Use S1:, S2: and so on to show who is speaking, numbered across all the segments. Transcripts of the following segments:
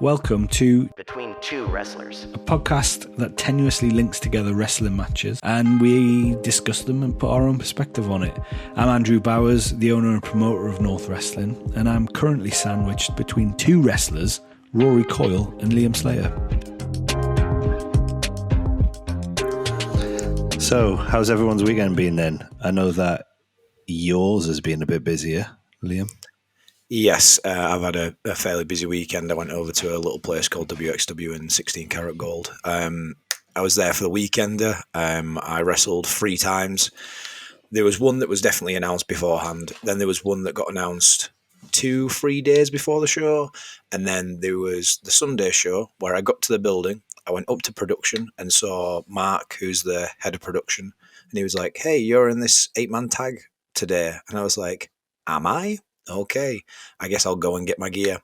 S1: Welcome to
S2: Between Two Wrestlers,
S1: a podcast that tenuously links together wrestling matches and we discuss them and put our own perspective on it. I'm Andrew Bowers, the owner and promoter of North Wrestling, and I'm currently sandwiched between two wrestlers, Rory Coyle and Liam Slater. So, how's everyone's weekend been then? I know that yours has been a bit busier, Liam.
S3: Yes, I've had a fairly busy weekend. I went over to a little place called WXW in 16 Karat Gold. I was there for the weekender. I wrestled 3 times. There was one that was definitely announced beforehand. Then there was one that got announced 2-3 days before the show. And then there was the Sunday show where I got to the building. I went up to production and saw Mark, who's the head of production. And he was like, "Hey, you're in this 8-man tag today." And I was like, "Am I? Okay, I guess I'll go and get my gear."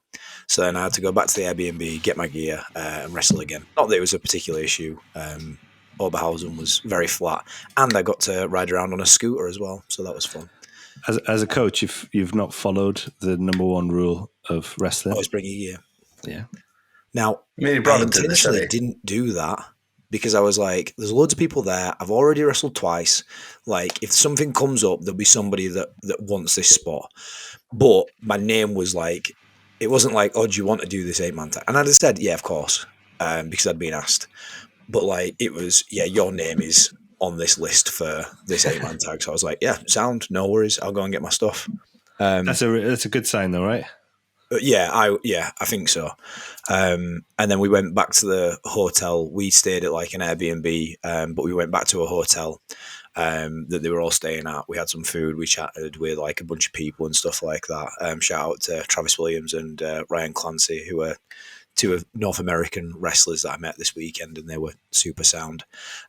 S3: So then I had to go back to the Airbnb, get my gear, and wrestle again. Not that it was a particular issue. Oberhausen was very flat, and I got to ride around on a scooter as well, so that was fun.
S1: As a coach, if you've not followed the number one rule of wrestling,
S3: Always bring your gear.
S1: Yeah.
S3: Now,
S4: I
S3: intentionally didn't do that because I was like, there's loads of people there. I've already wrestled twice. Like, if something comes up, there'll be somebody that wants this spot. But my name was like, it wasn't like, "Oh, do you want to do this 8-man tag?" And I'd have said, "Yeah, of course," because I'd been asked. But like, it was, "Yeah, your name is on this list for this 8-man tag." So I was like, "Yeah, sound, no worries. I'll go and get my stuff."
S1: That's a good sign, though, right?
S3: I think so. And then we went back to the hotel. We stayed at like an Airbnb, but we went back to a hotel that they were all staying at. We had some food. We chatted with like a bunch of people and stuff like that. Shout out to Travis Williams and Ryan Clancy, who are 2 of North American wrestlers that I met this weekend, and they were super sound.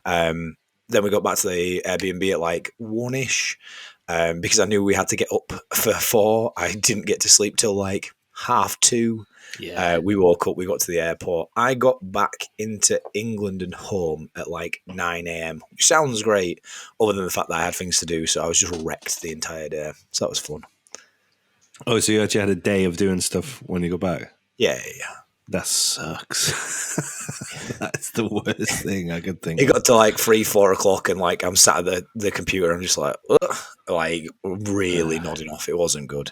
S3: Then we got back to the Airbnb at like 1-ish because I knew we had to get up for 4. I didn't get to sleep till like 2:30.
S1: Yeah.
S3: We woke up, we got to the airport. I got back into England and home at like 9 a.m, which sounds great, other than the fact that I had things to do. So I was just wrecked the entire day. So that was fun.
S1: Oh, so you actually had a day of doing stuff when you got back?
S3: Yeah.
S1: That sucks. That's the worst thing I could think
S3: It
S1: of.
S3: got to like 3-4 o'clock, and like I'm sat at the computer. I'm just like, ugh, like really nodding off. It wasn't good.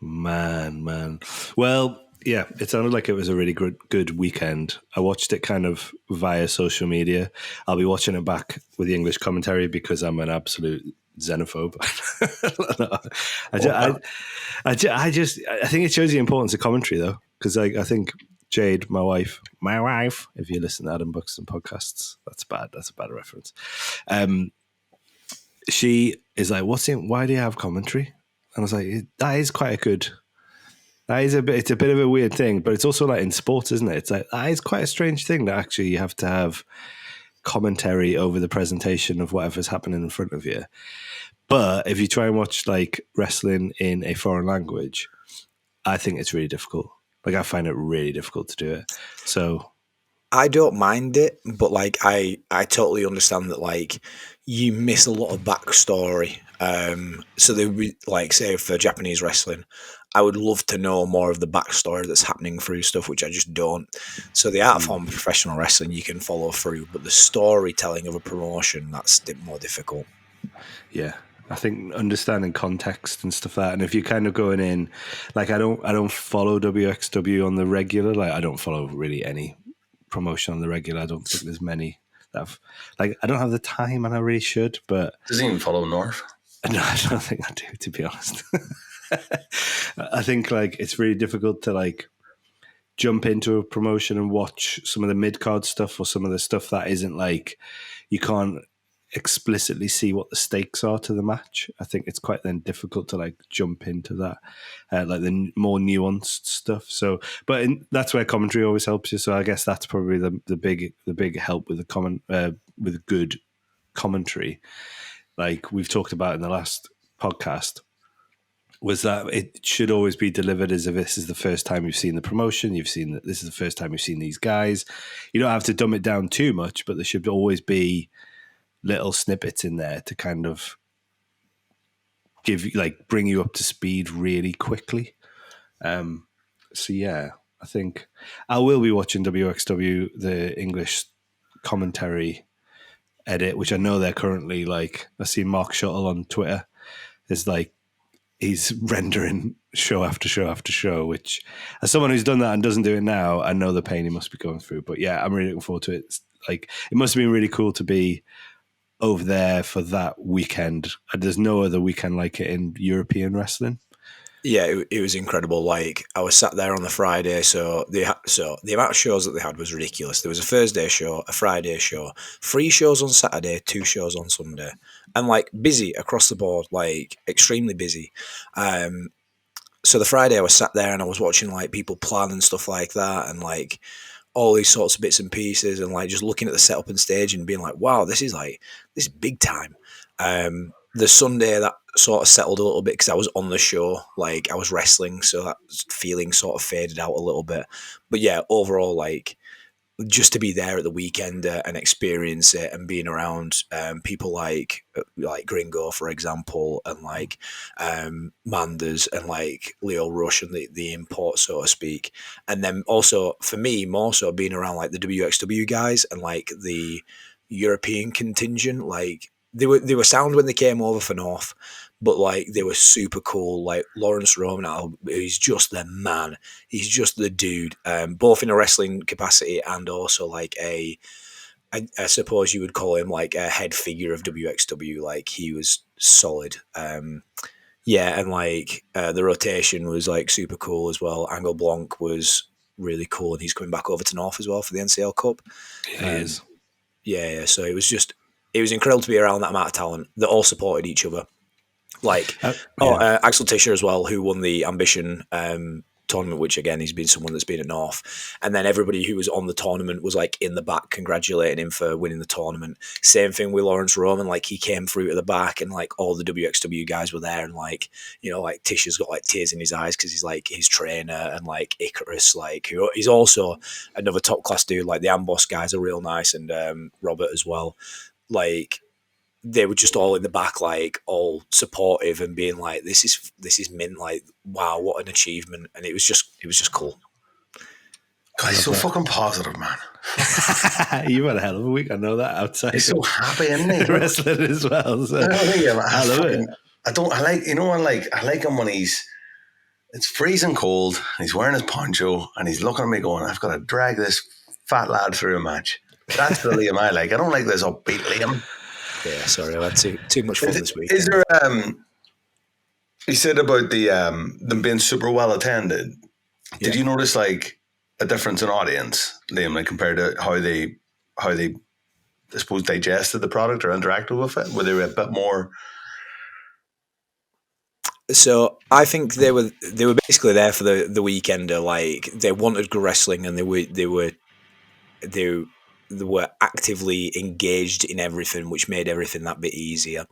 S1: Man. Well, yeah, it sounded like it was a really good weekend. I watched it kind of via social media. I'll be watching it back with the English commentary because I'm an absolute xenophobe. I think it shows the importance of commentary, though, because I think Jade, my wife, if you listen to Adam Buxton podcasts, that's bad. That's a bad reference. She is like, why do you have commentary? And I was like, that is quite a good. It's a bit of a weird thing, but it's also like in sports, isn't it? It's like that is quite a strange thing that actually you have to have commentary over the presentation of whatever's happening in front of you. But if you try and watch like wrestling in a foreign language, I think it's really difficult. Like I find it really difficult to do it. So
S3: I don't mind it, but like I totally understand that like you miss a lot of backstory. So they like say for Japanese wrestling, I would love to know more of the backstory that's happening through stuff, which I just don't. So the art form of professional wrestling you can follow through, but the storytelling of a promotion, that's more difficult.
S1: Yeah. I think understanding context and stuff like that, and if you're kind of going in, like I don't follow WXW on the regular. Like I don't follow really any promotion on the regular. I don't think there's many that I've, like I don't have the time, and I really should. But
S4: doesn't even follow North.
S1: No, I don't think I do, to be honest. I think like it's really difficult to like jump into a promotion and watch some of the mid-card stuff or some of the stuff that isn't like you can't explicitly see what the stakes are to the match. I think it's quite then difficult to like jump into that, like the more nuanced stuff. So, but that's where commentary always helps you. So I guess that's probably the big help with with good commentary. Like we've talked about in the last podcast, was that it should always be delivered as if this is the first time you've seen the promotion, you've seen that this is the first time you've seen these guys. You don't have to dumb it down too much, but there should always be little snippets in there to kind of bring you up to speed really quickly. So yeah, I think I will be watching WXW, the English commentary edit, which I know they're currently like. I see Mark Shuttle on Twitter is like he's rendering show after show after show. Which, as someone who's done that and doesn't do it now, I know the pain he must be going through. But yeah, I'm really looking forward to it. It's like it must have been really cool to be over there for that weekend. There's no other weekend like it in European wrestling.
S3: Yeah, it was incredible. Like I was sat there on the Friday, so the amount of shows that they had was ridiculous. There was a Thursday show, a Friday show, 3 shows on Saturday, 2 shows on Sunday, and like busy across the board, like extremely busy. So the Friday I was sat there and I was watching like people plan and stuff like that, and like all these sorts of bits and pieces, and like just looking at the setup and stage and being like, wow, this is big time. The Sunday that sort of settled a little bit because I was on the show, like I was wrestling, so that feeling sort of faded out a little bit. But yeah, overall, like just to be there at the weekend and experience it, and being around people like Gringo, for example, and like Manders and like Leo Rush and the import, so to speak. And then also for me, more so being around like the WXW guys and like the European contingent, like they were sound when they came over for North, but like they were super cool. Like Lawrence Roman, he's just the man. He's just the dude, both in a wrestling capacity and also like I suppose you would call him like a head figure of WXW. Like he was solid. Yeah, and like the rotation was like super cool as well. Angle Blanc was really cool, and he's coming back over to North as well for the NCL Cup.
S1: He is.
S3: Yeah, so it was incredible to be around that amount of talent that all supported each other. Like, Axel Tischer as well, who won the Ambition tournament, which again, he's been someone that's been at North. And then everybody who was on the tournament was like in the back congratulating him for winning the tournament. Same thing with Lawrence Roman, like he came through to the back and like all the WXW guys were there, and like, you know, like Tischer's got like tears in his eyes because he's like his trainer, and like Icarus, like who he's also another top class dude. Like the Amboss guys are real nice, and Robert as well. Like they were just all in the back, like all supportive and being like, "This is mint." Like, wow, what an achievement! And it was just cool.
S2: God, he's so fucking positive, man.
S1: You've had a hell of a week. I know that outside.
S2: He's so happy, isn't he?
S1: Wrestling as well. So. I love it.
S2: I like him when it's freezing cold. He's wearing his poncho and he's looking at me going, "I've got to drag this fat lad through a match." That's the Liam I like. I don't like this upbeat Liam.
S3: Yeah, sorry, I've had too much fun this week.
S2: Is there? You said about the them being super well attended. Did you notice like a difference in audience, Liam, like compared to how they, I suppose, digested the product or interacted with it? Were they a bit more?
S3: So I think they were basically there for the weekender. Like they wanted good wrestling, and they were actively engaged in everything, which made everything that bit easier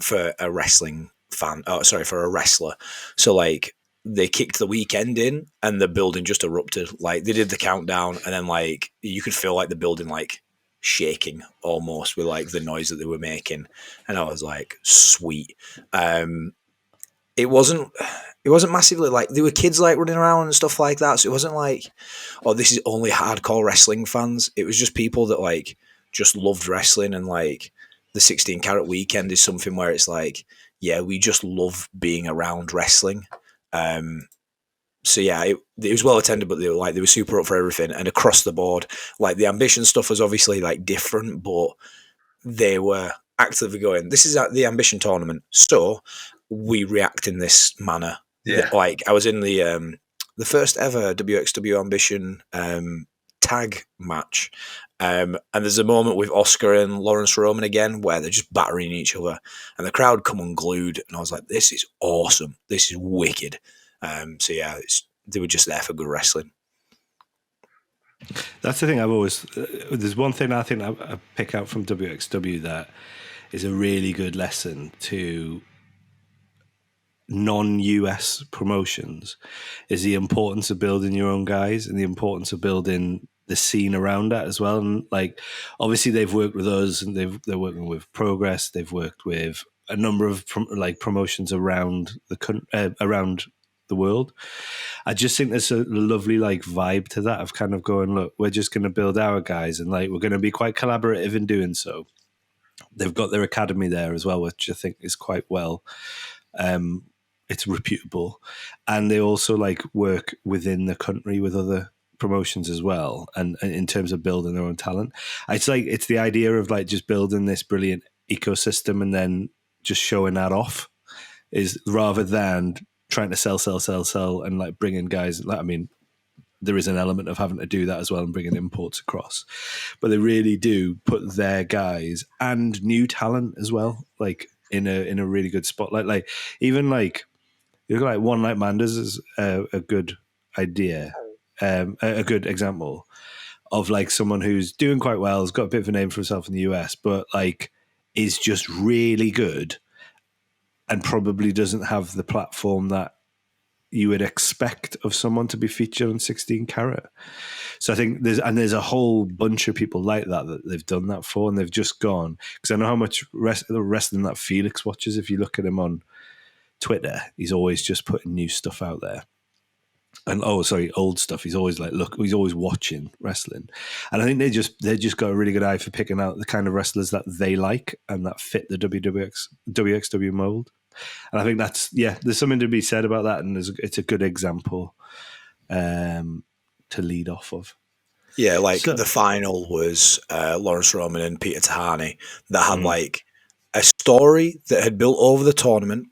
S3: for a wrestling fan. Oh, sorry, for a wrestler. So like they kicked the weekend in, and the building just erupted. Like they did the countdown, and then like you could feel like the building like shaking almost with like the noise that they were making, and I was like, sweet. It wasn't massively like there were kids like running around and stuff like that. So it wasn't like, oh, this is only hardcore wrestling fans. It was just people that like just loved wrestling, and like the 16 Carat weekend is something where it's like, yeah, we just love being around wrestling. So yeah, it was well attended, but they were super up for everything, and across the board, like the Ambition stuff was obviously like different, but they were actively going, this is the Ambition tournament, so we react in this manner.
S2: Yeah.
S3: Like I was in the first ever WXW Ambition tag match, and there's a moment with Oscar and Lawrence Roman again where they're just battering each other, and the crowd come unglued, and I was like, this is awesome, this is wicked. So yeah, they were just there for good wrestling.
S1: That's the thing I've always... there's one thing I think I pick out from WXW that is a really good lesson to non-US promotions, is the importance of building your own guys and the importance of building the scene around that as well. And like, obviously they've worked with us, and they're working with Progress. They've worked with a number of promotions around the around the world. I just think there's a lovely like vibe to that of kind of going, look, we're just going to build our guys, and like we're going to be quite collaborative in doing so. They've got their academy there as well, which I think is quite well. It's reputable, and they also like work within the country with other promotions as well, and in terms of building their own talent. It's the idea of like just building this brilliant ecosystem and then just showing that off, is rather than trying to sell and like bring in guys. Like, I mean, there is an element of having to do that as well and bringing imports across, but they really do put their guys and new talent as well, like in a really good spot. Like even like you look like One Night Manders is a good idea, a good example of like someone who's doing quite well, has got a bit of a name for himself in the US, but like is just really good and probably doesn't have the platform that you would expect of someone to be featured on 16 Carat. So I think there's a whole bunch of people like that they've done that for, and they've just gone, because I know how much wrestling that Felix watches. If you look at him on Twitter, he's always just putting new stuff out there. And old stuff. He's always like, he's always watching wrestling. And I think they just got a really good eye for picking out the kind of wrestlers that they like and that fit the WXW mold. And I think there's something to be said about that, and it's a good example to lead off of.
S3: Yeah, like the final was Lawrence Roman and Peter Tahani that had like a story that had built over the tournament,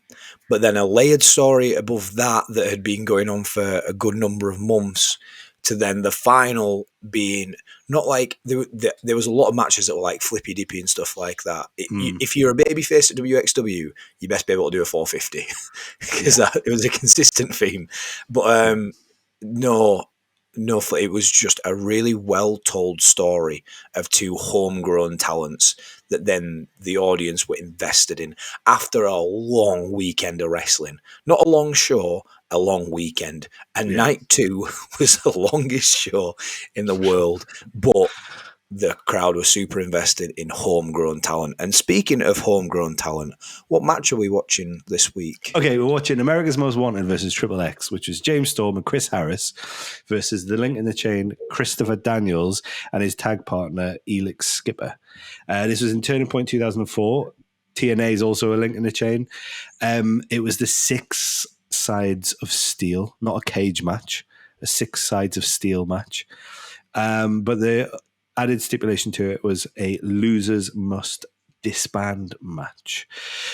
S3: but then a layered story above that had been going on for a good number of months, to then the final being not like there was a lot of matches that were like flippy dippy and stuff like that. If you're a babyface at WXW, you best be able to do a 450 because it was a consistent theme. But no, it was just a really well told story of two homegrown talents that then the audience were invested in after a long weekend of wrestling. Not a long show, a long weekend. And night 2 was the longest show in the world, but the crowd was super invested in homegrown talent. And speaking of homegrown talent, what match are we watching this week?
S1: Okay, we're watching America's Most Wanted versus Triple X, which is James Storm and Chris Harris versus the Link in the Chain, Christopher Daniels, and his tag partner, Elix Skipper. This was in Turning Point 2004. TNA is also a Link in the Chain. It was the 6 sides of steel, not a cage match, a 6 sides of steel match. But the added stipulation to it was a losers must disband match.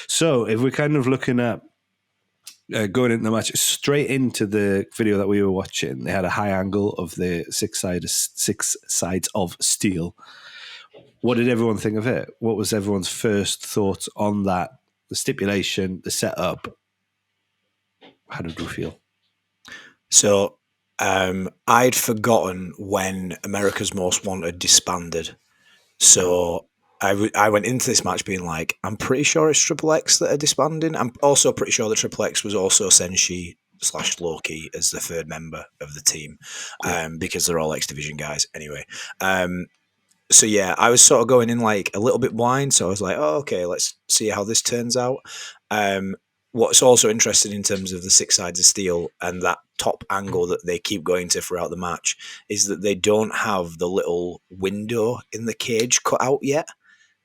S1: So if we're kind of looking at going into the match, straight into the video that we were watching, they had a high angle of the 6 sides of steel. What did everyone think of it? What was everyone's first thoughts on that? The stipulation, the setup. How did we feel?
S3: So I'd forgotten when America's Most Wanted disbanded. So I went into this match being like, I'm pretty sure it's Triple X that are disbanding. I'm also pretty sure that Triple X was also Senshi / Loki as the 3rd member of the team, because they're all X Division guys anyway. So yeah, I was sort of going in like a little bit blind. So I was like, oh, okay, let's see how this turns out. What's also interesting in terms of the 6 sides of steel and that top angle that they keep going to throughout the match is that they don't have the little window in the cage cut out yet,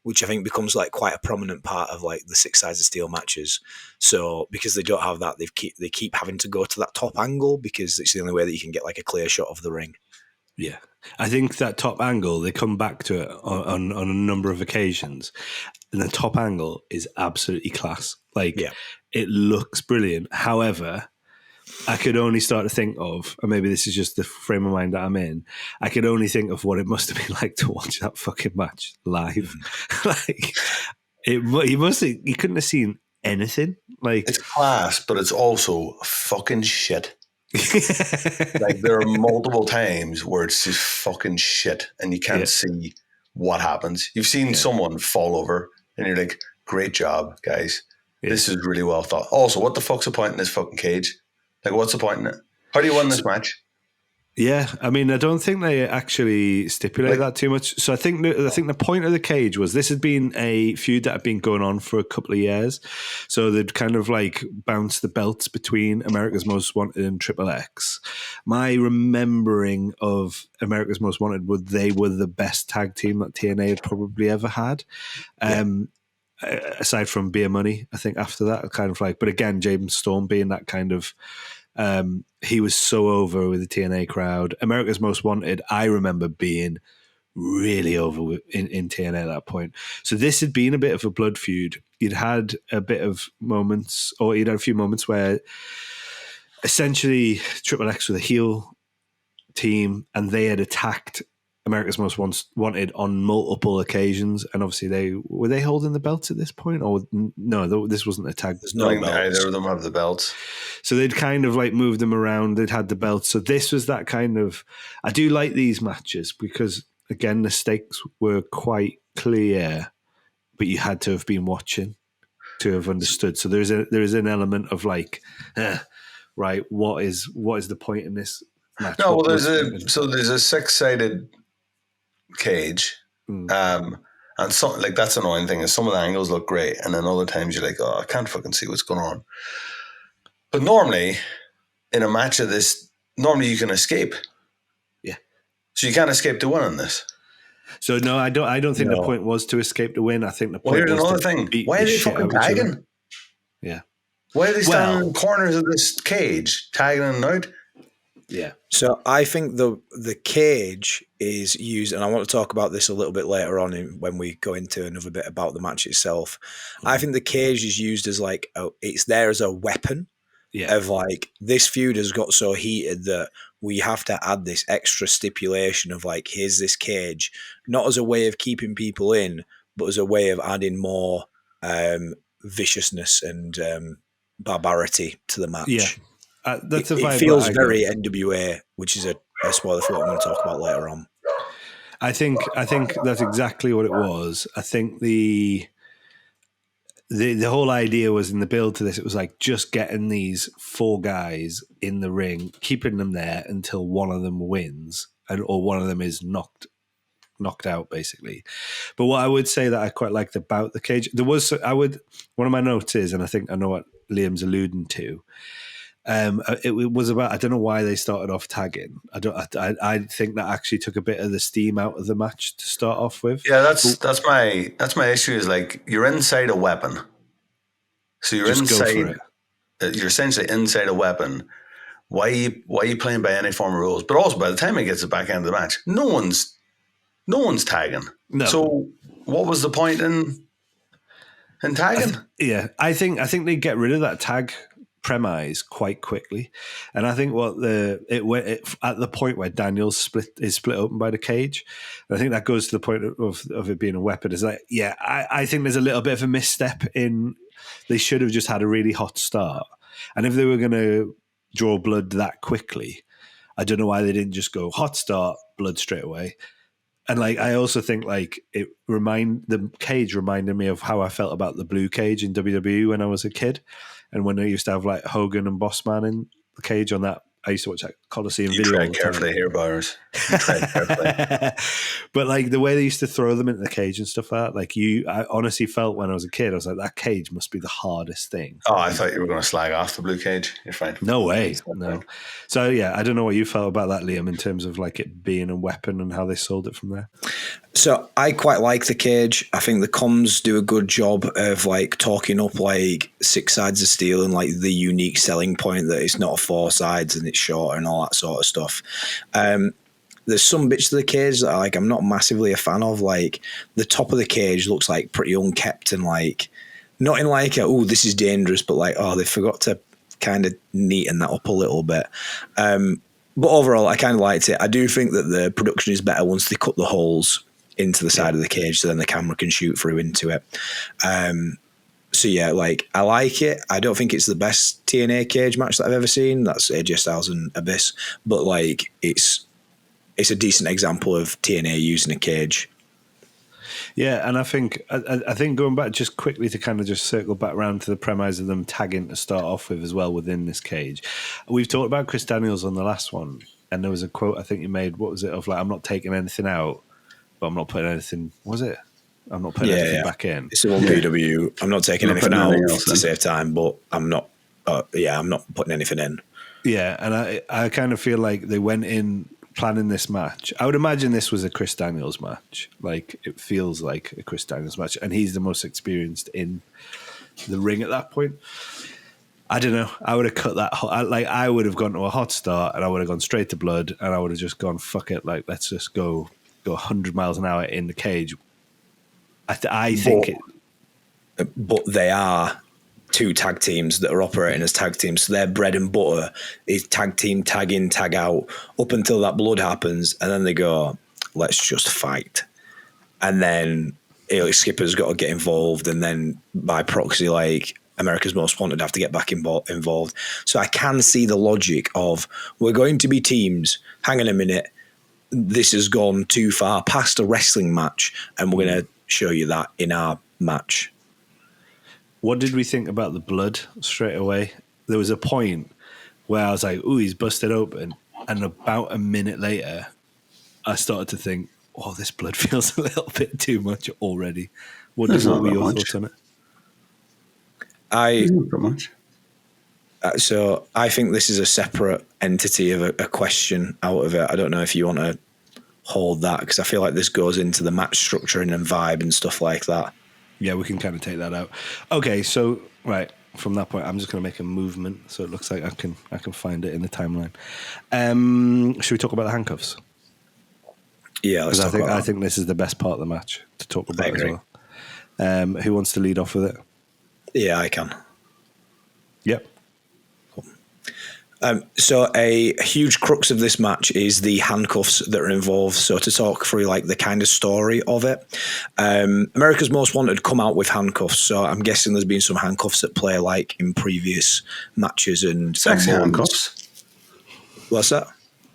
S3: which I think becomes like quite a prominent part of like the 6 sides of steel matches. So because they don't have that, they keep having to go to that top angle because it's the only way that you can get like a clear shot of the ring.
S1: Yeah, I think that top angle, they come back to it on a number of occasions, and the top angle is absolutely class. Like, it looks brilliant. However, I could only start to think of, and maybe this is just the frame of mind that I'm in, I could only think of what it must have been like to watch that fucking match live. Like, you couldn't have seen anything. Like,
S2: it's class, but it's also fucking shit. Like, there are multiple times where it's just fucking shit and you can't see what happens. You've seen someone fall over and you're like, great job, guys. This is really well thought. Also, what the fuck's the point in this fucking cage? Like, what's the point in it? How do you win this match?
S1: Yeah, I mean, I don't think they actually stipulate that too much. So I think the point of the cage was this had been a feud that had been going on for a couple of years. So they'd kind of like bounced the belts between America's Most Wanted and Triple X. My remembering of America's Most Wanted was they were the best tag team that TNA had probably ever had. Aside from Beer Money, I think after that, kind of like, but again, James Storm being that kind of. He was so over with the TNA crowd. America's Most Wanted, I remember being really over in TNA at that point. So this had been a bit of a blood feud. You'd had a bit of moments, or you'd had a few moments where essentially Triple X were the heel team and they had attacked America's Most Wanted on multiple occasions, and obviously were they holding the belts at this point, or no? This wasn't a tag.
S2: There's no belts. Neither of them have the belts,
S1: so they'd kind of like moved them around. They'd had the belts, so this was that kind of. I do like these matches because again the stakes were quite clear, but you had to have been watching to have understood. So there is an element of like, right, what is the point in this match?
S2: No, well, there's a 6-sided cage, and some like that's the annoying thing is some of the angles look great, and then other times you're like, oh, I can't fucking see what's going on. But normally, in a match of this, you can escape.
S1: Yeah.
S2: So you can't escape to win on this.
S1: So no, I don't think the point was to escape to win. I think the point
S2: here's
S1: was
S2: another
S1: to
S2: thing.
S1: beat
S2: Why are they fucking tagging?
S1: Yeah.
S2: Why are they standing in corners of this cage, tagging in and out?
S1: Yeah.
S3: So I think the cage is used, and I want to talk about this a little bit later on when we go into another bit about the match itself. I think the cage is used as like it's there as a weapon of like this feud has got so heated that we have to add this extra stipulation of like here's this cage, not as a way of keeping people in, but as a way of adding more viciousness and barbarity to the match.
S1: Yeah. That's a vibe
S3: it feels very NWA, which is a spoiler for what I'm going to talk about later on.
S1: I think that's exactly what it was. I think the whole idea was in the build to this. It was like just getting these 4 guys in the ring, keeping them there until one of them wins, or one of them is knocked out, basically. But what I would say that I quite liked about the cage, one of my notes is, and I think I know what Liam's alluding to. It was about, I don't know why they started off tagging. I think that actually took a bit of the steam out of the match to start off with.
S2: Yeah, that's my issue is like you're inside a weapon. So you're inside, you're essentially inside a weapon. Why are you playing by any form of rules? But also by the time it gets to the back end of the match, no one's tagging. No. So what was the point in tagging?
S1: I think they get rid of that tag premise quite quickly, and I think at the point where Daniel's split open by the cage, and I think that goes to the point of it being a weapon. Is like, I think there's a little bit of a misstep in. They should have just had a really hot start, and if they were going to draw blood that quickly, I don't know why they didn't just go hot start, blood straight away. And like, I also think like the cage reminded me of how I felt about the blue cage in WWE when I was a kid. And when they used to have like Hogan and Bossman in the cage on that, I used to watch that Coliseum video.
S2: You tread carefully here, Byers. You tread carefully.
S1: But like the way they used to throw them into the cage and stuff like that, like I honestly felt when I was a kid, I was like, that cage must be the hardest thing.
S2: Oh, I thought you were going to slag off the blue cage. You're fine.
S1: No way. No. So yeah, I don't know what you felt about that, Liam, in terms of like it being a weapon and how they sold it from there.
S3: So I quite like the cage. I think the comms do a good job of like talking up like 6 sides of steel and like the unique selling point that it's not 4 sides and it's shorter and all that sort of stuff. There's some bits of the cage that like I'm not massively a fan of. Like the top of the cage looks like pretty unkept and like not in like this is dangerous, but like they forgot to kind of neaten that up a little bit. But overall, I kind of liked it. I do think that the production is better once they cut the holes into the side of the cage so then the camera can shoot through into it. So yeah, like I like it. I don't think it's the best TNA cage match that I've ever seen. That's AJ Styles and Abyss. But like it's a decent example of TNA using a cage.
S1: Yeah, and I think going back just quickly to kind of just circle back around to the premise of them tagging to start off with as well within this cage. We've talked about Chris Daniels on the last one. and there was a quote I think you made. What was it of like, I'm not taking anything out, but I'm not putting anything. Was it? I'm not putting anything back in.
S3: It's the one PW. I'm not taking anything out to save time, but I'm not. I'm not putting anything in.
S1: Yeah, and I kind of feel like they went in planning this match. I would imagine this was a Chris Daniels match. Like, it feels like a Chris Daniels match, and he's the most experienced in the ring at that point. I don't know. I would have cut that. I would have gone to a hot start, and I would have gone straight to blood, and I would have just gone, fuck it. Like, let's just go 100 miles an hour in the cage. I think it.
S3: But they are two tag teams that are operating as tag teams. So their bread and butter is tag team, tag in, tag out, up until that blood happens, and then they go, let's just fight. And then Skipper's got to get involved, and then by proxy, like, America's Most Wanted have to get back involved. So I can see the logic of, we're going to be teams. Hang on a minute. This has gone too far past a wrestling match, and we're going to show you that in our match.
S1: What did we think about the blood straight away? There was a point where I was like, ooh, he's busted open. And about a minute later, I started to think, oh, this blood feels a little bit too much already. What were your thoughts on it?
S2: Not much.
S3: So I think this is a separate entity of a question out of it. I don't know if you want to hold that, because I feel like this goes into the match structuring and vibe and stuff like that.
S1: Yeah, we can kind of take that out. Okay, so right from that point, I'm just going to make a movement so it looks like I can find it in the timeline. Should we talk about the handcuffs?
S3: Yeah, let's talk about that.
S1: I think this is the best part of the match to talk about as well. Who wants to lead off with it?
S3: Yeah, I can.
S1: Yep.
S3: So a huge crux of this match is the handcuffs that are involved. So to talk through like the kind of story of it, America's Most Wanted come out with handcuffs. So I'm guessing there's been some handcuffs at play like in previous matches and
S2: sexy handcuffs.
S3: What's that?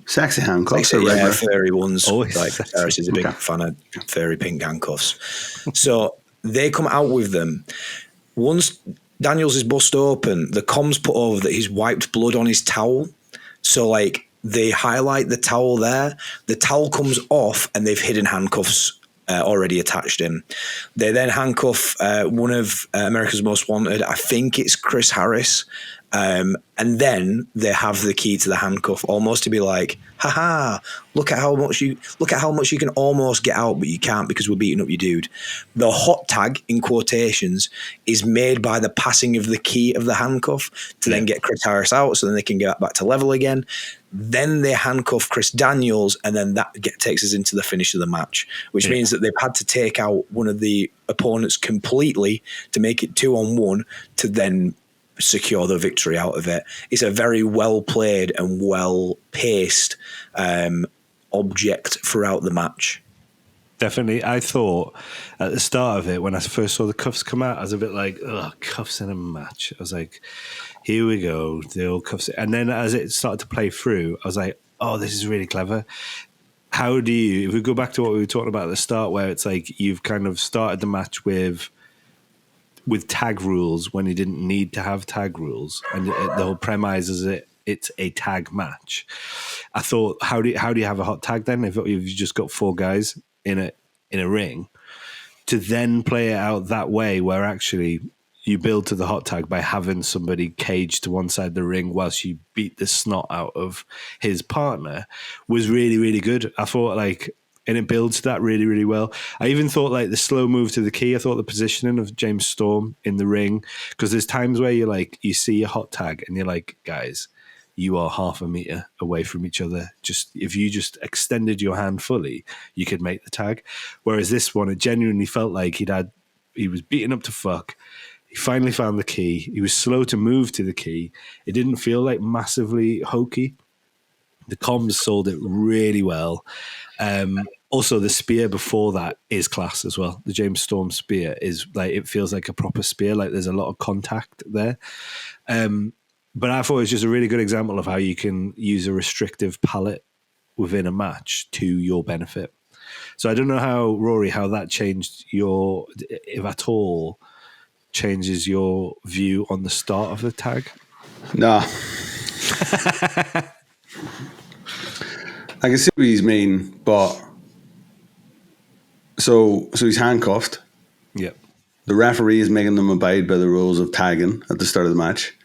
S2: Sexy handcuffs.
S3: Yeah, fairy ones.
S1: Always
S3: like Harris is a big fan of fairy pink handcuffs. So they come out with them. Once Daniels is bust open, the comms put over that he's wiped blood on his towel. So, like, they highlight the towel there. The towel comes off, and they've hidden handcuffs already attached in. They then handcuff one of America's Most Wanted. I think it's Chris Harris. And then they have the key to the handcuff, almost to be like, haha, look at how much you can almost get out, but you can't because we're beating up your dude. The hot tag, in quotations, is made by the passing of the key of the handcuff to then get Chris Harris out, so then they can get back to level again. Then they handcuff Chris Daniels, and then that takes us into the finish of the match, which means that they've had to take out one of the opponents completely to make it 2-on-1 to then secure the victory out of it. It's a very well played and well paced object throughout the match.
S1: Definitely. I thought at the start of it, when I first saw the cuffs come out, I was a bit like, oh, cuffs in a match. I was like, here we go, the old cuffs. And then as it started to play through, I was like, oh, this is really clever. How do you, if we go back to what we were talking about at the start, where it's like you've kind of started the match with tag rules when you didn't need to have tag rules, and the whole premise is it's a tag match. I thought, how do you have a hot tag then if you've just got four guys in a ring, to then play it out that way, where actually you build to the hot tag by having somebody caged to one side of the ring whilst you beat the snot out of his partner, was really, really good. I thought, like, and it builds that really, really well. I even thought, like, the slow move to the key, I thought the positioning of James Storm in the ring, because there's times where you see a hot tag and you're like, guys, you are half a meter away from each other. Just if you just extended your hand fully, you could make the tag. Whereas this one, it genuinely felt like he was beaten up to fuck. He finally found the key. He was slow to move to the key. It didn't feel like massively hokey. The comms sold it really well. Also, the spear before that is class as well. The James Storm spear is like, it feels like a proper spear. Like there's a lot of contact there. But I thought it was just a really good example of how you can use a restrictive palette within a match to your benefit. So I don't know how that changed if at all, changes your view on the start of the tag.
S2: No. I can see what he's mean, but so he's handcuffed.
S1: Yep.
S2: The referee is making them abide by the rules of tagging at the start of the match.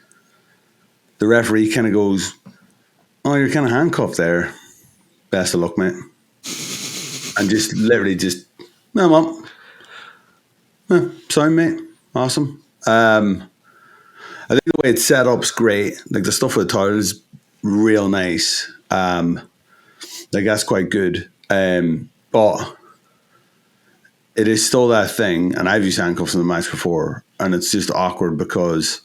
S2: The referee kind of goes, "Oh, you're kind of handcuffed there. Best of luck, mate." And just literally just, "No, mum. Sorry, mate. Awesome." I think the way it's set up is great. Like the stuff with the title is real nice. Like that's quite good. But it is still that thing, and I've used handcuffs in the match before, and it's just awkward because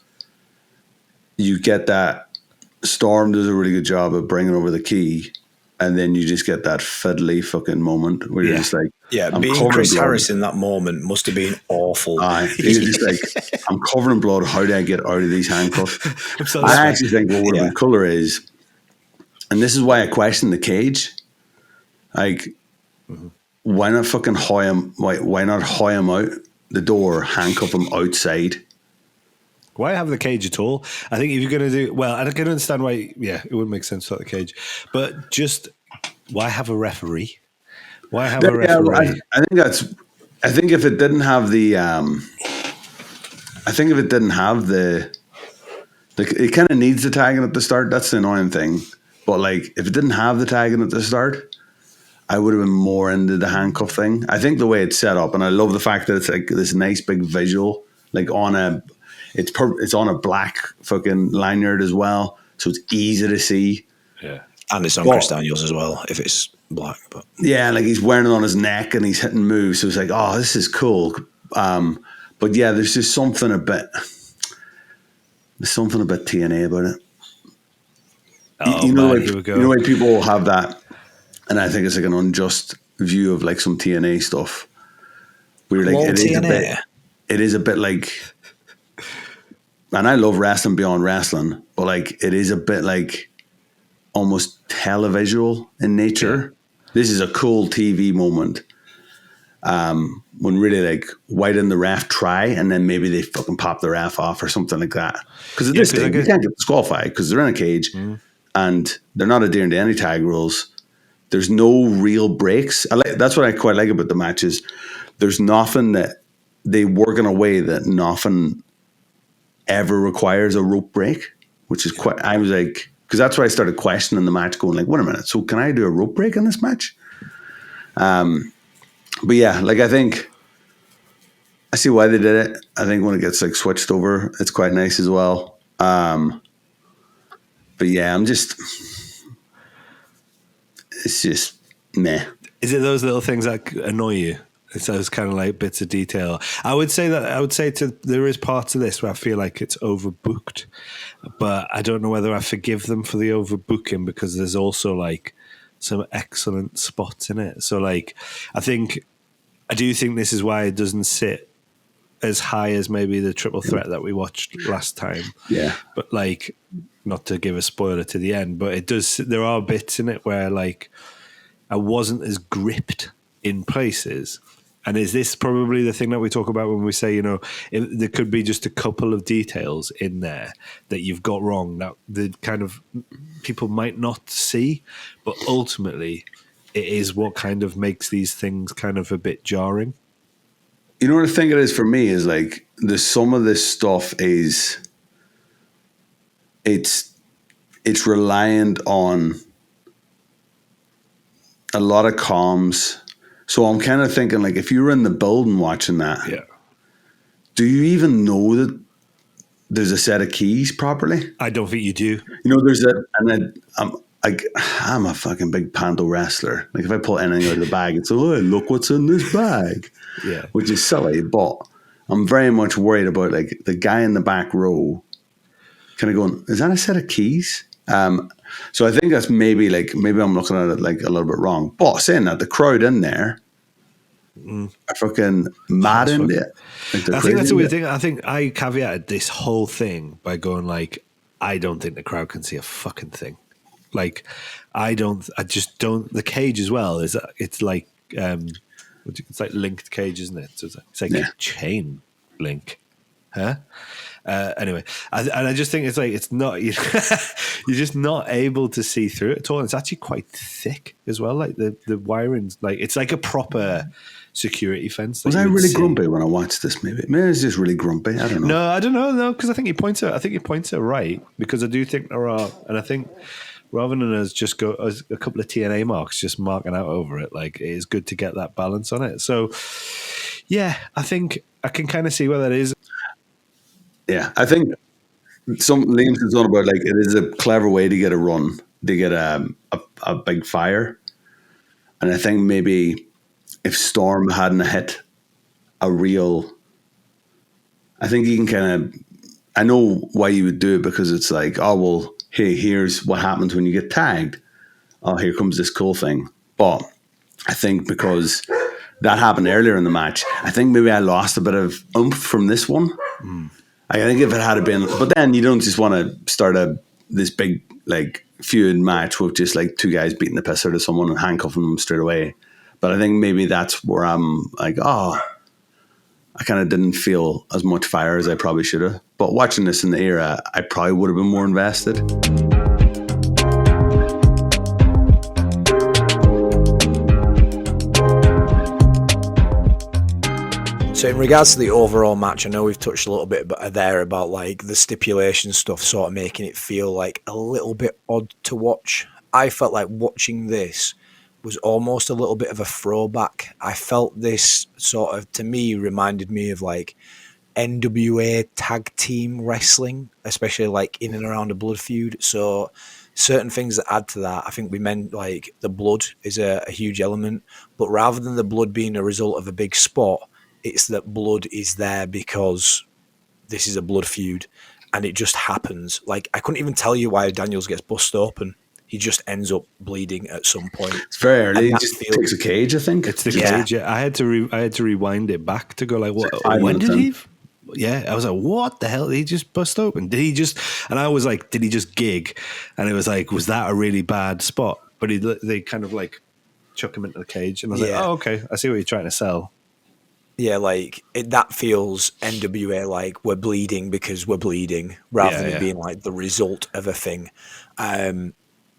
S2: you get that. Storm does a really good job of bringing over the key, and then you just get that fiddly fucking moment where you're just like, I'm
S3: being Chris Harris in that moment must have been awful.
S2: You're just like, I'm covered in blood. How do I get out of these handcuffs? I actually think what would have been cooler is, and this is why I question the cage, like, why not fucking hoy him? Why not hoy him out the door, handcuff him outside?
S1: Why have the cage at all? I think if you're going to do... Well, I can understand why... Yeah, it wouldn't make sense without the cage. But just, why have a referee? Why have a referee?
S2: I think that's... I think if it didn't have the... it kind of needs the tagging at the start. That's the annoying thing. But, like, if it didn't have the tagging at the start, I would have been more into the handcuff thing. I think the way it's set up, and I love the fact that it's like this nice big visual, like on a... It's on a black fucking lanyard as well, so it's easy to see.
S3: Yeah, and it's on Chris Daniels as well if it's black. But
S2: yeah, like he's wearing it on his neck and he's hitting moves, so it's like, oh, this is cool. But yeah, there's just something a bit TNA about it.
S1: Oh,
S2: you know,
S1: man,
S2: like,
S1: here we go.
S2: You know, like people have that, and I think it's like an unjust view of like some TNA stuff. Where like it is a bit like. And I love wrestling beyond wrestling, but like it is a bit like almost televisual in nature. Yeah. This is a cool TV moment. When really like, why didn't the ref try? And then maybe they fucking pop the ref off or something like that. Because at this stage, you can't get disqualified because they're in a cage and they're not adhering to any tag rules. There's no real breaks. That's what I quite like about the matches. There's nothing that they work in a way that nothing ever requires a rope break, which is quite, I was like, because that's where I started questioning the match, going like, wait a minute, so can I do a rope break in this match? But yeah, like I think I see why they did it. I think when it gets like switched over, it's quite nice as well. But yeah, it's just meh.
S1: Is it those little things that annoy you? It's those kind of like bits of detail. I would say there is parts of this where I feel like it's overbooked, but I don't know whether I forgive them for the overbooking because there's also like some excellent spots in it. So like, I do think this is why it doesn't sit as high as maybe the triple threat that we watched last time.
S2: Yeah.
S1: But like, not to give a spoiler to the end, but it does, there are bits in it where like I wasn't as gripped in places. And is this probably the thing that we talk about when we say, you know, there could be just a couple of details in there that you've got wrong that the kind of people might not see, but ultimately it is what kind of makes these things kind of a bit jarring.
S2: You know what I think it is for me is like some of this stuff is it's reliant on a lot of comms. So I'm kind of thinking, like, if you were in the building watching that, do you even know that there's a set of keys properly?
S1: I don't think you do.
S2: You know, I'm a fucking big panto wrestler. Like, if I pull anything out of the bag, it's, oh, look what's in this bag.
S1: Yeah.
S2: Which is silly, but I'm very much worried about, like, the guy in the back row kind of going, is that a set of keys? So I think that's maybe I'm looking at it like a little bit wrong. But saying that, the crowd in there are fucking mad into it. Like
S1: I think that's a weird thing. I think I caveated this whole thing by going like, I don't think the crowd can see a fucking thing. Like, I just don't. The cage as well is it's like linked cage, isn't it? So it's like a chain link, huh? Anyway, and I just think it's like it's not you're just not able to see through it at all. And it's actually quite thick as well. Like the wiring's like it's like a proper security fence.
S2: Was I really grumpy when I watched this? Maybe I was just really grumpy. I don't know.
S1: No, I don't know. No, because I think he points it right, because I do think there are, and I think rather than us just go as a couple of TNA marks just marking out over it, like it is good to get that balance on it. So yeah, I think I can kind of see where that is.
S2: Yeah, I think Liam's on about like it is a clever way to get a run, to get a big fire, and I think maybe if Storm hadn't hit a real, I think you can kind of, I know why you would do it, because it's like, oh well, hey, here's what happens when you get tagged. Oh, here comes this cool thing. But I think because that happened earlier in the match, I think maybe I lost a bit of oomph from this one. I think if it had been, but then you don't just want to start this big like feud match with just like two guys beating the piss out of someone and handcuffing them straight away. But I think maybe that's where I'm like, oh, I kind of didn't feel as much fire as I probably should have. But watching this in the era, I probably would have been more invested.
S3: So in regards to the overall match, I know we've touched a little bit there about like the stipulation stuff sort of making it feel like a little bit odd to watch. I felt like watching this was almost a little bit of a throwback. I felt this sort of, to me, reminded me of like NWA tag team wrestling, especially like in and around a blood feud. So certain things that add to that, I think we meant like the blood is a huge element, but rather than the blood being a result of a big spot, it's that blood is there because this is a blood feud and it just happens. Like, I couldn't even tell you why Daniels gets bust open. He just ends up bleeding at some point.
S2: It's very early. He just takes a cage, I think.
S1: It's the cage. Yeah. I had to rewind it back to go like, what? When did he? Yeah, I was like, what the hell? Did he just bust open? Did he just? And I was like, did he just gig? And it was like, was that a really bad spot? But they kind of like chuck him into the cage, and I was like, oh, okay, I see what you're trying to sell.
S3: Yeah, like that feels NWA, like we're bleeding because we're bleeding, rather than being like the result of a thing.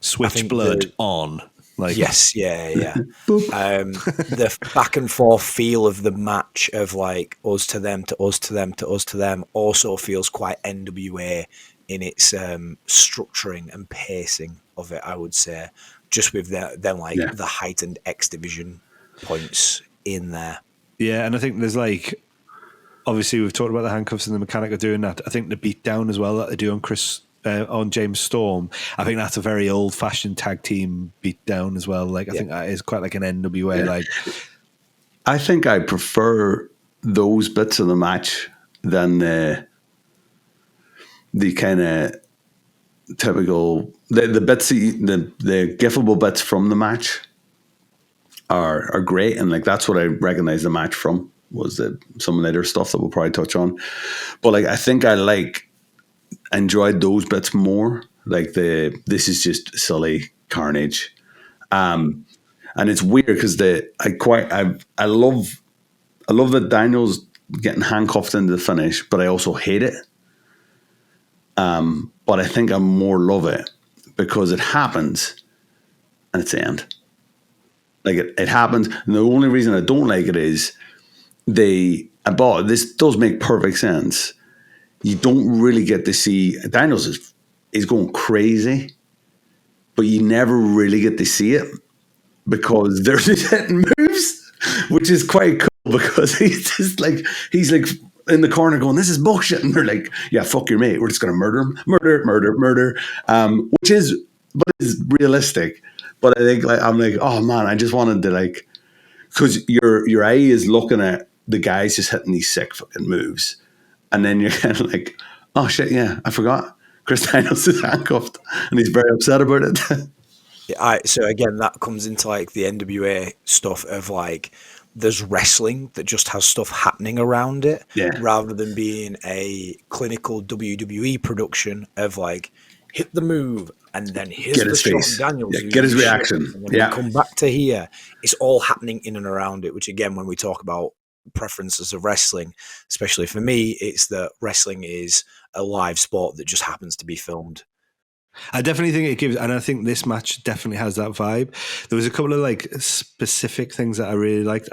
S1: Switch blood on. Like,
S3: yes, yeah. The back and forth feel of the match of like us to them to us to them to us to them also feels quite NWA in its structuring and pacing of it, I would say, just with the heightened X Division points in there.
S1: Yeah, and I think there's like, obviously we've talked about the handcuffs and the mechanic of doing that. I think the beatdown as well that they do on James Storm, I think that's a very old-fashioned tag team beatdown as well. Like, I think that is quite like an NWA. Yeah. Like,
S2: I think I prefer those bits of the match than the kind of typical the bits the gifable bits from the match are great, and like that's what I recognize the match from, was some later stuff that we'll probably touch on. But like, I think I enjoyed those bits more. Like this is just silly carnage, and it's weird because I love that Daniel's getting handcuffed into the finish, but I also hate it. But I think I more love it because it happens and it's the end. Like it happens, and the only reason I don't like it is this does make perfect sense. You don't really get to see Daniels is going crazy, but you never really get to see it because they're just hitting moves, which is quite cool because he's like in the corner going, "This is bullshit," and they're like, "Yeah, fuck your mate. We're just gonna murder him, murder," which is realistic. But I think I'm like, oh man, I just wanted to because your eye is looking at the guys just hitting these sick fucking moves, and then you're kind of like, oh shit, yeah, I forgot Chris Daniels is handcuffed, and he's very upset about it.
S3: So again, that comes into like the NWA stuff of like, there's wrestling that just has stuff happening around it, rather than being a clinical WWE production of like, hit the move and then here's the shot Daniels,
S2: get his reaction,
S3: and then we come back to here. It's all happening in and around it, which again, when we talk about preferences of wrestling, especially for me, it's that wrestling is a live sport that just happens to be filmed.
S1: I definitely think it gives, and I think this match definitely has that vibe. There was a couple of like specific things that I really liked.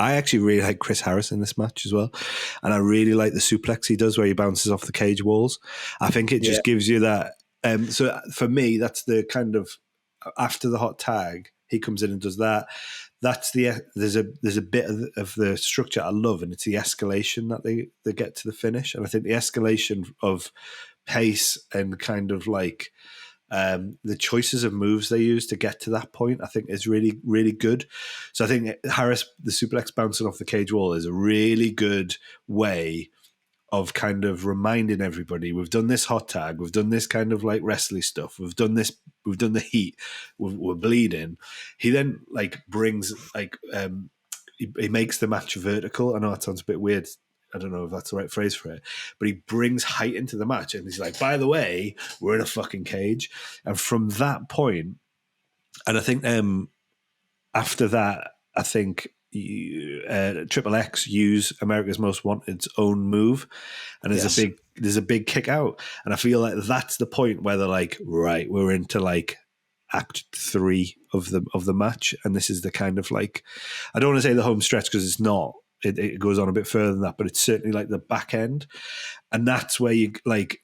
S1: I actually really like Chris Harris in this match as well, and I really like the suplex he does where he bounces off the cage walls. I think it just gives you that. So for me, that's the kind of after the hot tag, he comes in and does that. That's there's a bit of the structure I love, and it's the escalation that they get to the finish, and I think the escalation of pace and kind of like the choices of moves they use to get to that point, I think is really, really good. So I think Harris, the suplex bouncing off the cage wall, is a really good way of kind of reminding everybody we've done this hot tag, we've done this kind of like wrestling stuff, we've done the heat, we're bleeding. He then like brings like he makes the match vertical. I know that sounds a bit weird. I don't know if that's the right phrase for it, but he brings height into the match, and he's like, by the way, we're in a fucking cage. And from that point, and I think after that, I think Triple X use America's Most Wanted's own move, and there's a big kick out, and I feel like that's the point where they're like, right, we're into like Act 3 of the match, and this is the kind of like, I don't want to say the home stretch because it's not. It goes on a bit further than that, but it's certainly like the back end, and that's where you like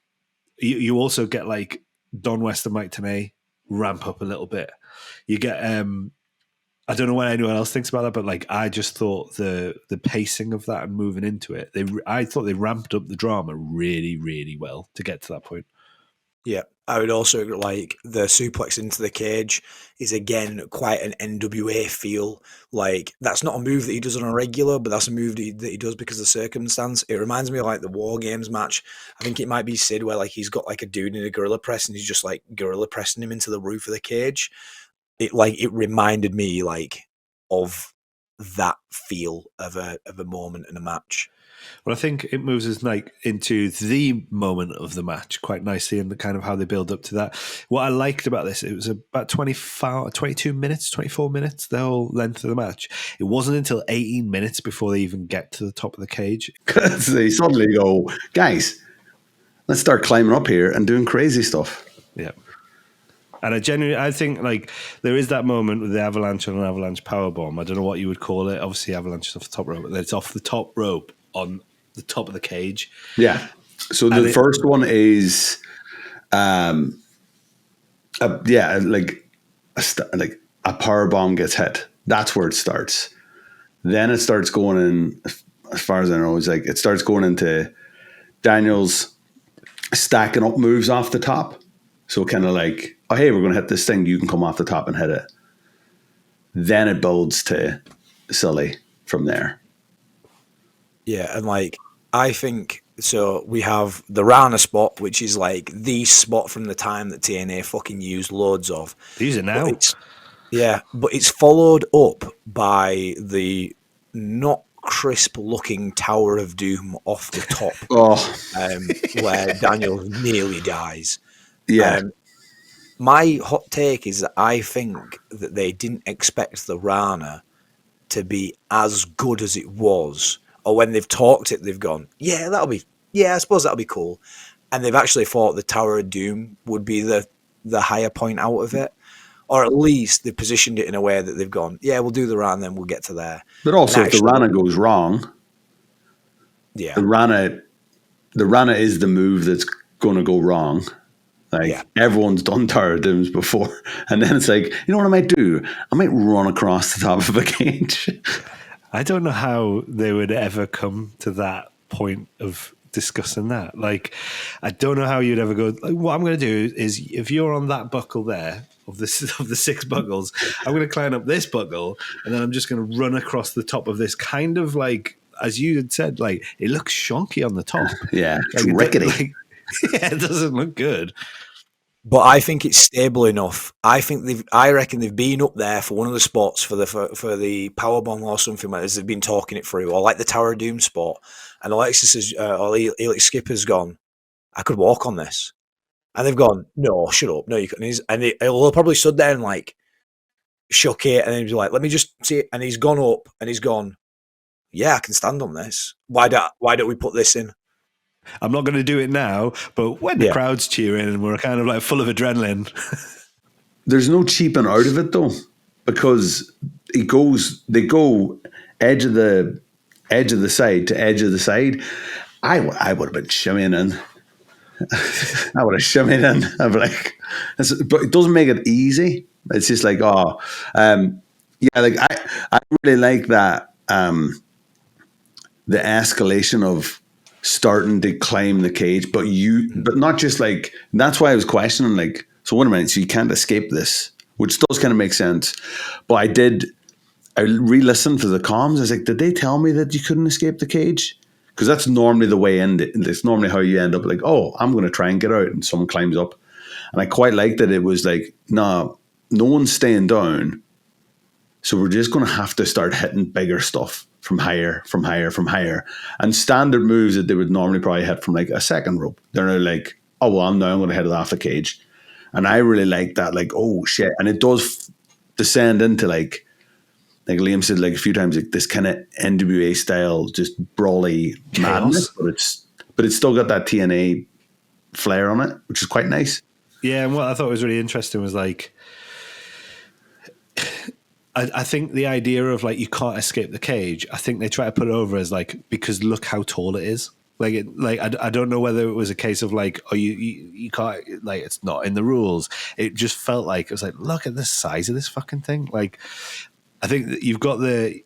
S1: you also get like Don West and Mike Tenay ramp up a little bit. You get I don't know what anyone else thinks about that, but like I just thought the pacing of that and moving into it, I thought they ramped up the drama really, really well to get to that point.
S3: Yeah, I would also like the suplex into the cage is again quite an NWA feel. Like that's not a move that he does on a regular, but that's a move that he does because of the circumstance. It reminds me of like the War Games match. I think it might be Sid where like he's got like a dude in a gorilla press and he's just like gorilla pressing him into the roof of the cage. It reminded me like of that feel of a moment in a match.
S1: Well, I think it moves us like into the moment of the match quite nicely, and the kind of how they build up to that. What I liked about this, it was about 22 minutes, 24 minutes, the whole length of the match. It wasn't until 18 minutes before they even get to the top of the cage.
S2: Because they suddenly go, guys, let's start climbing up here and doing crazy stuff.
S1: Yeah. And I think like there is that moment with the avalanche on an avalanche powerbomb. I don't know what you would call it. Obviously, avalanche is off the top rope, but it's off the top rope on the top of the cage.
S2: Yeah. So the first one is, like a power bomb gets hit. That's where it starts. Then it starts going in. As far as I know, it starts going into Daniel's stacking up moves off the top. So kind of like, oh, hey, we're going to hit this thing. You can come off the top and hit it. Then it builds to Sully from there.
S3: Yeah, and like, I think, so we have the Rana spot, which is like the spot from the time that TNA fucking used loads of.
S1: These are now.
S3: But it's followed up by the not crisp looking Tower of Doom off the top, where Daniel nearly dies.
S2: Yeah.
S3: My hot take is that I think that they didn't expect the Rana to be as good as it was, or when they've talked it, they've gone, I suppose that'll be cool, and they've actually thought the Tower of Doom would be the higher point out of it, or at least they've positioned it in a way that they've gone, we'll do the Rana, then we'll get to there.
S2: But also, if the Rana goes wrong, the Rana is the move that's going to go wrong. Everyone's done Tower of Dooms before. And then it's like, you know what I might do? I might run across the top of a cage.
S1: I don't know how they would ever come to that point of discussing that. Like, I don't know how you'd ever go. Like, what I'm going to do is, if you're on that buckle there, of the 6 buckles, I'm going to climb up this buckle, and then I'm just going to run across the top of this kind of like, as you had said, like, it looks shonky on the top.
S2: Yeah,
S1: like,
S2: rickety.
S1: It doesn't look good.
S3: But I think it's stable enough. I reckon they've been up there for one of the spots for the powerbomb or something like this. They've been talking it through, or like the Tower of Doom spot. And Alexis or Elix Skipper's gone, I could walk on this. And they've gone, no, shut up, no, you couldn't. And he'll probably stood there and like shook it, and then he's like, let me just see it. And he's gone up and he's gone, yeah, I can stand on this. Why don't we put this in?
S1: I'm not going to do it now, but when the crowd's cheering and we're kind of like full of adrenaline.
S2: There's no cheaping out of it though, because they go edge of the side to edge of the side. I would have been shimmying in. I would have shimmied in. I'd be like, but it doesn't make it easy. It's just like, yeah, like I really like that, the escalation of starting to climb the cage, but not just like, that's why I was questioning, like, so wait a minute, so you can't escape this, which does kind of make sense. But I re-listened to the comms. I was like, did they tell me that you couldn't escape the cage? Because that's normally the way in. It's normally how you end up, like, oh, I'm going to try and get out, and someone climbs up. And I quite liked that it was like, no one's staying down, so we're just going to have to start hitting bigger stuff from higher, and standard moves that they would normally probably hit from like a second rope. They're now like, oh well, I'm going to hit it off the cage, and I really like that. Like, oh shit, and it does descend into like Liam said like a few times, like this kind of NWA style, just brawly madness, but it's still got that TNA flair on it, which is quite nice.
S1: Yeah, and what I thought was really interesting was like, I think the idea of like you can't escape the cage, I think they try to put it over as like, because look how tall it is. Like, I don't know whether it was a case of like, oh, you can't, like, it's not in the rules. It just felt like, it was like, look at the size of this fucking thing. Like, I think that you've got if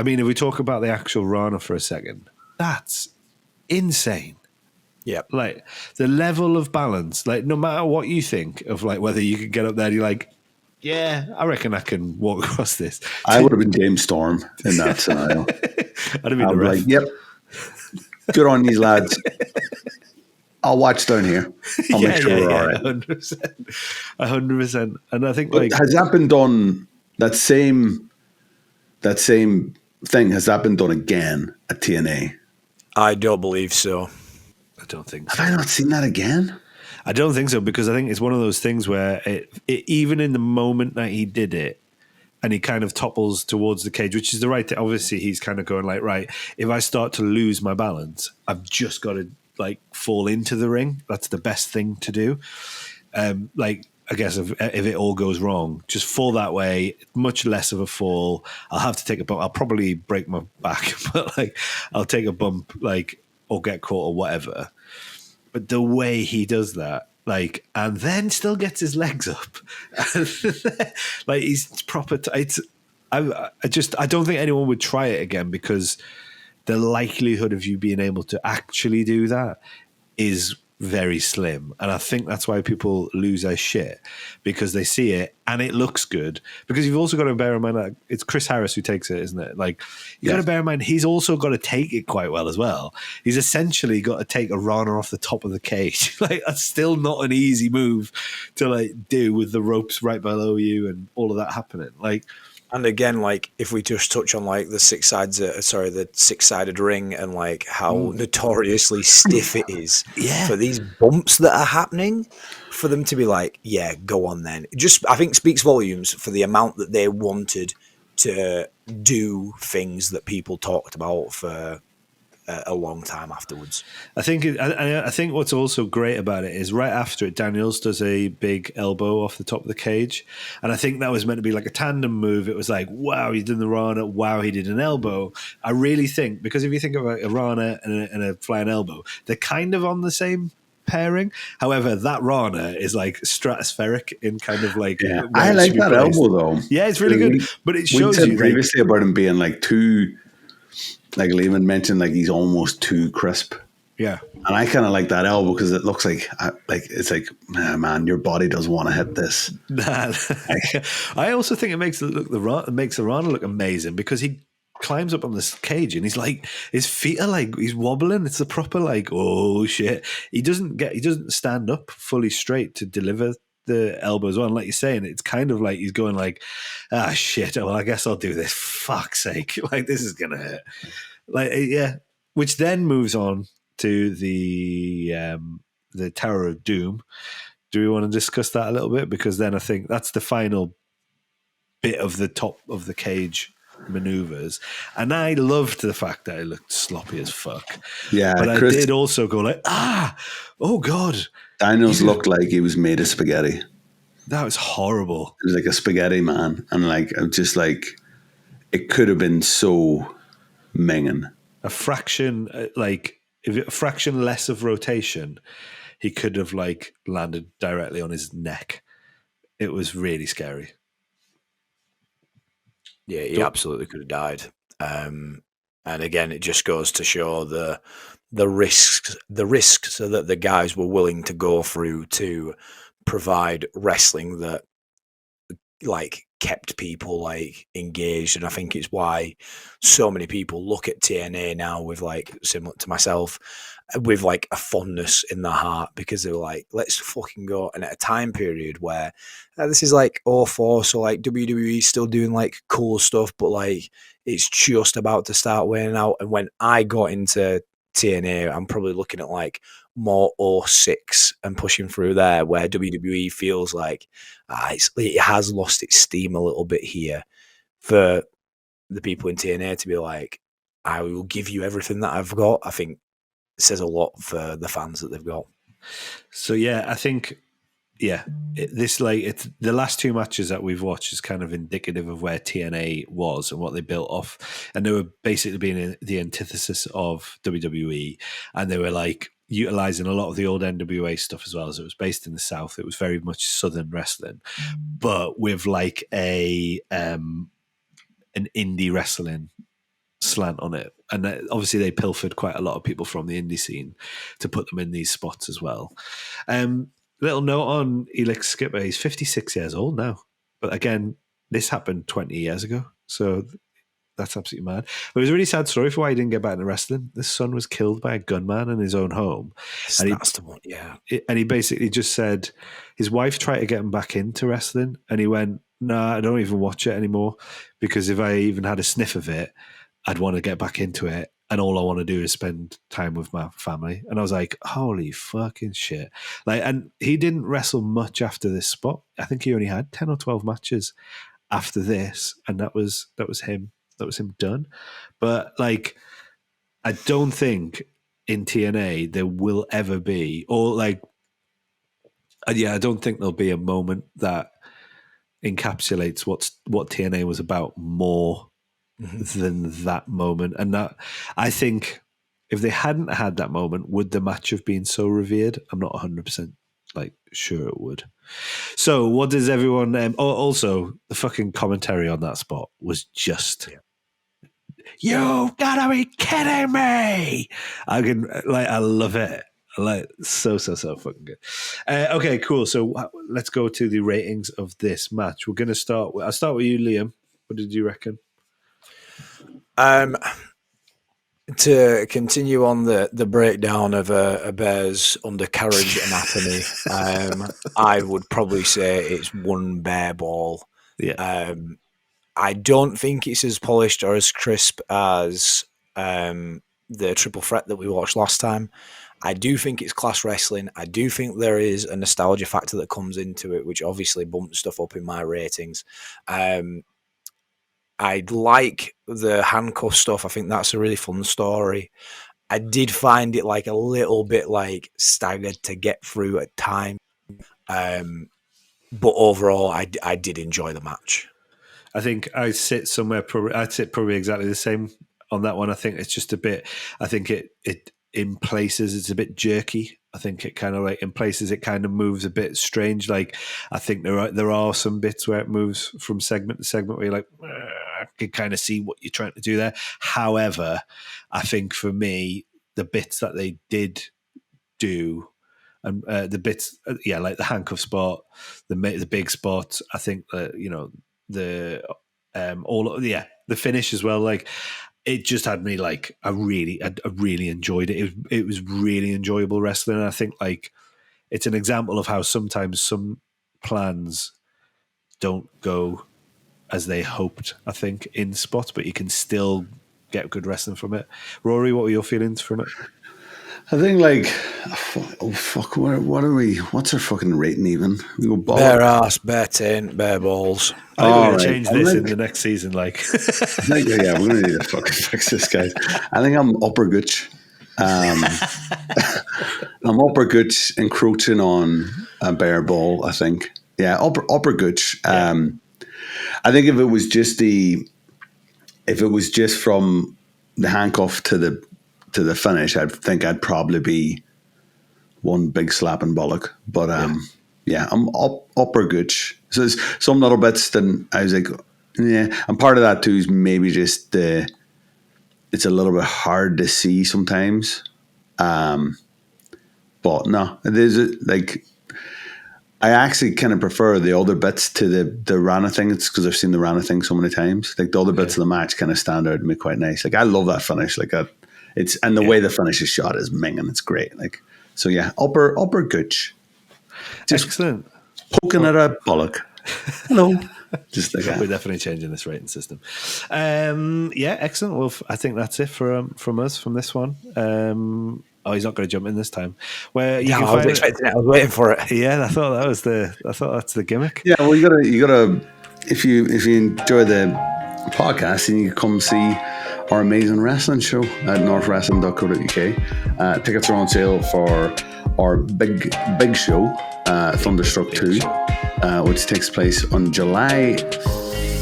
S1: we talk about the actual Rana for a second, that's insane.
S3: Yeah.
S1: Like, the level of balance, like, no matter what you think of, like, whether you can get up there, you're like, yeah, I reckon I can walk across this.
S2: I would have been James Storm in that scenario.
S1: I'd have been the ref.
S2: Like, yep. Good on these lads. I'll watch down here. I'll make sure we're all right.
S1: 100%. And I think,
S2: but
S1: like,
S2: has that been done? That same thing, has that been done again at TNA?
S3: I don't believe so.
S1: I don't think so.
S2: Have I not seen that again?
S1: I don't think so, because I think it's one of those things where it even in the moment that he did it, and he kind of topples towards the cage, which is the right thing. Obviously, he's kind of going like, right, if I start to lose my balance, I've just got to like fall into the ring. That's the best thing to do. Like, I guess if it all goes wrong, just fall that way, much less of a fall. I'll have to take a bump. I'll probably break my back, but like I'll take a bump, like, or get caught or whatever. But the way he does that, like, and then still gets his legs up, like he's proper. I don't think anyone would try it again, because the likelihood of you being able to actually do that is very slim, and I think that's why people lose their shit, because they see it and it looks good. Because you've also got to bear in mind that it's Chris Harris who takes it, isn't it? Like, you got to bear in mind he's also got to take it quite well as well. He's essentially got to take a Rana off the top of the cage. Like, that's still not an easy move to like do with the ropes right below you and all of that happening. Like,
S3: and again, like, if we just touch on like the six-sided ring and like how notoriously stiff it is for these bumps that are happening, for them to be like, yeah, go on then. It just, I think, speaks volumes for the amount that they wanted to do things that people talked about for a long time afterwards.
S1: I think what's also great about it is right after it, Daniels does a big elbow off the top of the cage, and I think that was meant to be like a tandem move. It was like, wow, he did the Rana, wow, he did an elbow. I really think, because if you think about a Rana and a flying elbow, they're kind of on the same pairing. However, that Rana is like stratospheric in kind of like.
S2: Yeah, I like that elbow though.
S1: Yeah, it's really good, but it shows you
S2: previously about him being like too. Like Lehman mentioned, like he's almost too crisp.
S1: Yeah,
S2: and I kind of like that elbow because it looks like it's like, man, your body doesn't want to hit this.
S1: I also think it makes the Rana look amazing, because he climbs up on this cage and he's like, his feet are like, he's wobbling. It's a proper like, oh shit. He doesn't stand up fully straight to deliver the elbows on, like you're saying. It's kind of like he's going like, shit, well, I guess I'll do this, fuck's sake, like this is gonna hurt, like, yeah. Which then moves on to the Tower of Doom. Do we want to discuss that a little bit? Because then I think that's the final bit of the top of the cage maneuvers, and I loved the fact that it looked sloppy as fuck.
S2: Yeah,
S1: but I
S2: Chris
S1: did also go like, oh god,
S2: Daniels looked like he was made of spaghetti.
S1: that was horrible.
S2: He was like a spaghetti man, and like I'm just like, it could have been so minging.
S1: A fraction, if a fraction less of rotation, he could have like landed directly on his neck. It was really scary.
S3: Yeah, he absolutely could have died. And again, it just goes to show the risks so that the guys were willing to go through to provide wrestling that like kept people like engaged. And I think it's why so many people look at TNA now with like, similar to myself, with like a fondness in their heart, because they're like, let's fucking go. And at a time period where this is like 04, so like WWE still doing like cool stuff, but like it's just about to start wearing out. And when I got into TNA, I'm probably looking at like more 06 and pushing through there, where WWE feels like it has lost its steam a little bit here, for the people in TNA to be like, I will give you everything that I've got. I think it says a lot for the fans that they've got.
S1: So yeah, I think it's the last two matches that we've watched is kind of indicative of where TNA was and what they built off, and they were basically being the antithesis of WWE, and they were like utilizing a lot of the old NWA stuff as well. As it was based in the South, it was very much Southern wrestling, but with like an indie wrestling slant on it. And obviously they pilfered quite a lot of people from the indie scene to put them in these spots as well. Little note on Elix Skipper, he's 56 years old now. But again, this happened 20 years ago. So that's absolutely mad. But it was a really sad story for why he didn't get back into wrestling. His son was killed by a gunman in his own home.
S3: That's the one, yeah.
S1: And he basically just said his wife tried to get him back into wrestling, and he went, "Nah, I don't even watch it anymore, because if I even had a sniff of it, I'd want to get back into it, and all I want to do is spend time with my family." And I was like, holy fucking shit. Like, and he didn't wrestle much after this spot. I think he only had 10 or 12 matches after this, and that was him. That was him done. But like, I don't think in TNA there will ever be, or like, I don't think there'll be a moment that encapsulates what TNA was about more than that moment. And that, I think, if they hadn't had that moment, would the match have been so revered? I'm not 100% like sure it would. So what does everyone also the fucking commentary on that spot was just you gotta be kidding me. I love it. Like so fucking good. Okay, cool. So let's go to the ratings of this match. We're gonna I'll start with you, Liam. What did you reckon?
S3: To continue on the breakdown of a bear's undercarriage anatomy, I would probably say it's one bear ball.
S1: Yeah.
S3: I don't think it's as polished or as crisp as the triple threat that we watched last time. I do think it's class wrestling. I do think there is a nostalgia factor that comes into it, which obviously bumps stuff up in my ratings. I like the handcuff stuff. I think that's a really fun story. I did find it like a little bit like staggered to get through at times. But overall, I did enjoy the match.
S1: I think I'd sit probably exactly the same on that one. I think it's just a bit, I think it in places it's a bit jerky. I think it kind of like in places it kind of moves a bit strange. Like I think there are some bits where it moves from segment to segment where you're like, I can kind of see what you're trying to do there. However, I think for me, the bits that they did do, and the bits, like the handcuff spot, the big spot. I think that the finish as well. Like it just had me like I really enjoyed it. It was really enjoyable wrestling. And I think like it's an example of how sometimes some plans don't go as they hoped, I think, in spots, but you can still get good wrestling from it. Rory, what were your feelings from it?
S4: I think like, oh fuck, what are we? What's our fucking rating even? We go
S3: Bare ass, bare taint, bare balls.
S1: I think we're going
S4: right.
S1: to change this in the next season. Like,
S4: I think, yeah, we're going to need to fucking fix this, guys. I think I'm upper gooch. I'm upper gooch encroaching on a bare ball. I think, yeah, upper gooch. I think if it was just from the handcuff to the finish, I think I'd probably be one big slapping bollock. But yeah, I'm upper gooch. So there's some little bits that I was like, yeah. And part of that too is maybe just it's a little bit hard to see sometimes. But no, it is like, I actually kind of prefer the other bits to the Rana thing. It's because I've seen the Rana thing so many times. Like the other bits of the match kind of stand out to me quite nice. Like I love that finish. Like it's, and the way the finish is shot is minging. It's great. Like, so yeah, upper gooch. Just
S1: excellent.
S4: Poking at a bollock. Hello. Just like that.
S1: We're definitely changing this rating system. Yeah, excellent. Well, I think that's it from us from this one. He's not going to jump in this time. Where you can
S3: I was expecting it. I was waiting for it.
S1: Yeah, I thought that's the gimmick.
S4: Yeah, well, you gotta. If you enjoy the podcast, then you can come see our amazing wrestling show at northwrestling.co.uk. Tickets are on sale for our big show, Thunderstruck 2, which takes place on July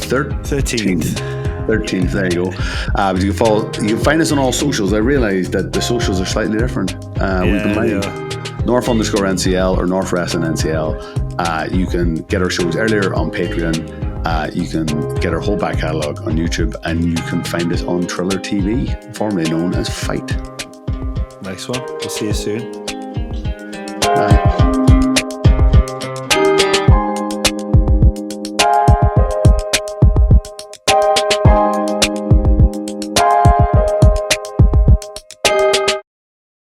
S4: 13th. 13th, there you go. But you can find us on all socials. I realised that the socials are slightly different. We've been live. North_NCL or North Wrestling NCL. You can get our shows earlier on Patreon. You can get our whole back catalogue on YouTube, and you can find us on Triller TV, formerly known as Fight.
S1: Nice one. We'll see you soon.